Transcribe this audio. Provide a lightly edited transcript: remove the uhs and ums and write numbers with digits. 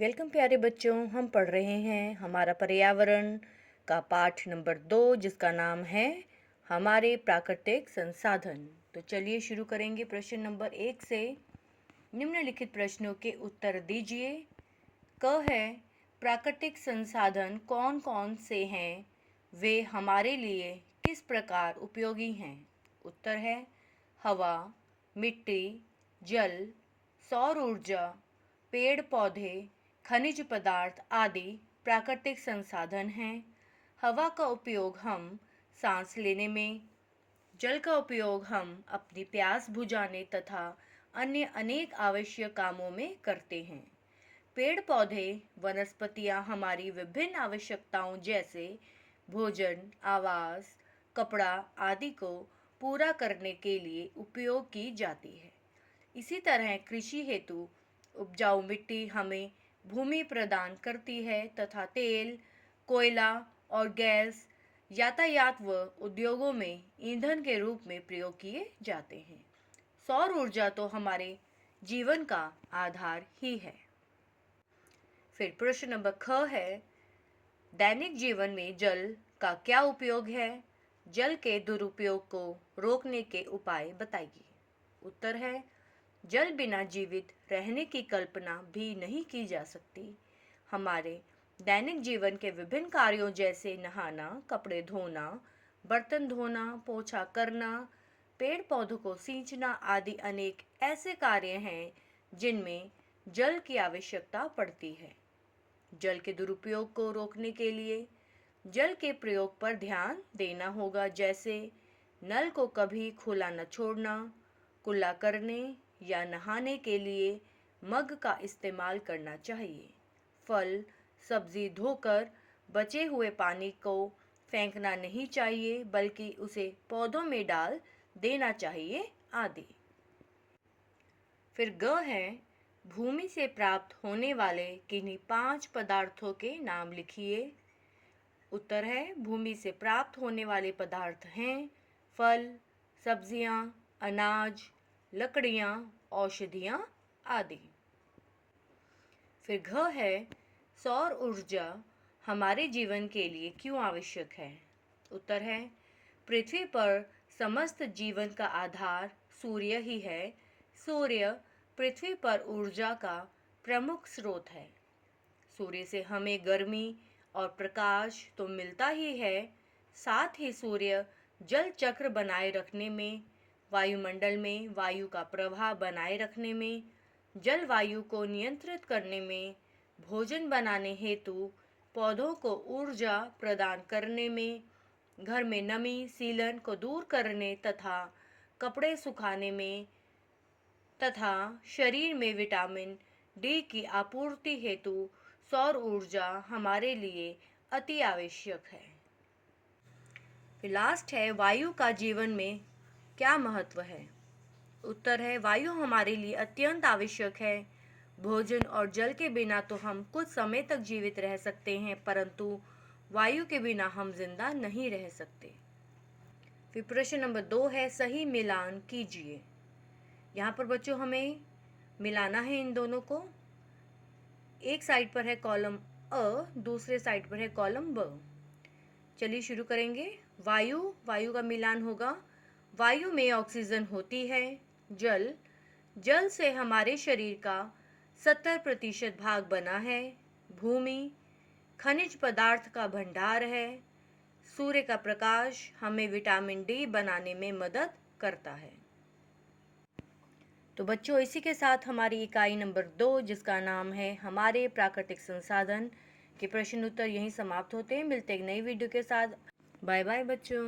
Welcome प्यारे बच्चों। हम पढ़ रहे हैं हमारा पर्यावरण का पाठ नंबर 2 जिसका नाम है हमारे प्राकृतिक संसाधन। तो चलिए शुरू करेंगे प्रश्न नंबर 1 से। निम्नलिखित प्रश्नों के उत्तर दीजिए। क है, प्राकृतिक संसाधन कौन कौन से हैं, वे हमारे लिए किस प्रकार उपयोगी हैं। उत्तर है हवा, मिट्टी, जल, सौर ऊर्जा, पेड़ पौधे, खनिज पदार्थ आदि प्राकृतिक संसाधन हैं। हवा का उपयोग हम सांस लेने में, जल का उपयोग हम अपनी प्यास बुझाने तथा अन्य अनेक आवश्यक कामों में करते हैं। पेड़ पौधे वनस्पतियां हमारी विभिन्न आवश्यकताओं जैसे भोजन, आवास, कपड़ा आदि को पूरा करने के लिए उपयोग की जाती है। इसी तरह कृषि हेतु उपजाऊ मिट्टी हमें भूमि प्रदान करती है तथा तेल, कोयला और गैस यातायात व उद्योगों में ईंधन के रूप में प्रयोग किए जाते हैं। सौर ऊर्जा तो हमारे जीवन का आधार ही है। फिर प्रश्न नंबर ख है, दैनिक जीवन में जल का क्या उपयोग है, जल के दुरुपयोग को रोकने के उपाय बताइए। उत्तर है जल बिना जीवित रहने की कल्पना भी नहीं की जा सकती। हमारे दैनिक जीवन के विभिन्न कार्यों जैसे नहाना, कपड़े धोना, बर्तन धोना, पोछा करना, पेड़ पौधों को सींचना आदि अनेक ऐसे कार्य हैं जिनमें जल की आवश्यकता पड़ती है। जल के दुरुपयोग को रोकने के लिए जल के प्रयोग पर ध्यान देना होगा, जैसे नल को कभी खुला न छोड़ना, कुल्ला करने या नहाने के लिए मग का इस्तेमाल करना चाहिए। फल सब्जी धोकर बचे हुए पानी को फेंकना नहीं चाहिए, बल्कि उसे पौधों में डाल देना चाहिए आदि। फिर ग है, भूमि से प्राप्त होने वाले किन्हीं 5 पदार्थों के नाम लिखिए। उत्तर है भूमि से प्राप्त होने वाले पदार्थ हैं फल, सब्जियां, अनाज, लकड़ियां, औषधियां आदि। फिर घ है, सौर ऊर्जा हमारे जीवन के लिए क्यों आवश्यक है। उत्तर है पृथ्वी पर समस्त जीवन का आधार सूर्य ही है। सूर्य पृथ्वी पर ऊर्जा का प्रमुख स्रोत है। सूर्य से हमें गर्मी और प्रकाश तो मिलता ही है, साथ ही सूर्य जल चक्र बनाए रखने में, वायुमंडल में वायु का प्रवाह बनाए रखने में, जलवायु को नियंत्रित करने में, भोजन बनाने हेतु पौधों को ऊर्जा प्रदान करने में, घर में नमी सीलन को दूर करने तथा कपड़े सुखाने में तथा शरीर में विटामिन डी की आपूर्ति हेतु सौर ऊर्जा हमारे लिए अति आवश्यक है। फिर लास्ट है, वायु का जीवन में क्या महत्व है। उत्तर है वायु हमारे लिए अत्यंत आवश्यक है। भोजन और जल के बिना तो हम कुछ समय तक जीवित रह सकते हैं, परंतु वायु के बिना हम जिंदा नहीं रह सकते। फिर प्रश्न नंबर 2 है, सही मिलान कीजिए। यहाँ पर बच्चों हमें मिलाना है इन दोनों को। एक साइड पर है कॉलम अ, दूसरे साइड पर है कॉलम ब। चलिए शुरू करेंगे। वायु का मिलान होगा। वायु में ऑक्सीजन होती है। जल से हमारे शरीर का 70% भाग बना है। भूमि खनिज पदार्थ का भंडार है। सूर्य का प्रकाश हमें विटामिन डी बनाने में मदद करता है। तो बच्चों इसी के साथ हमारी इकाई नंबर 2 जिसका नाम है हमारे प्राकृतिक संसाधन के प्रश्न उत्तर यहीं समाप्त होते हैं। मिलते हैं एक नई वीडियो के साथ। बाय बाय बच्चों।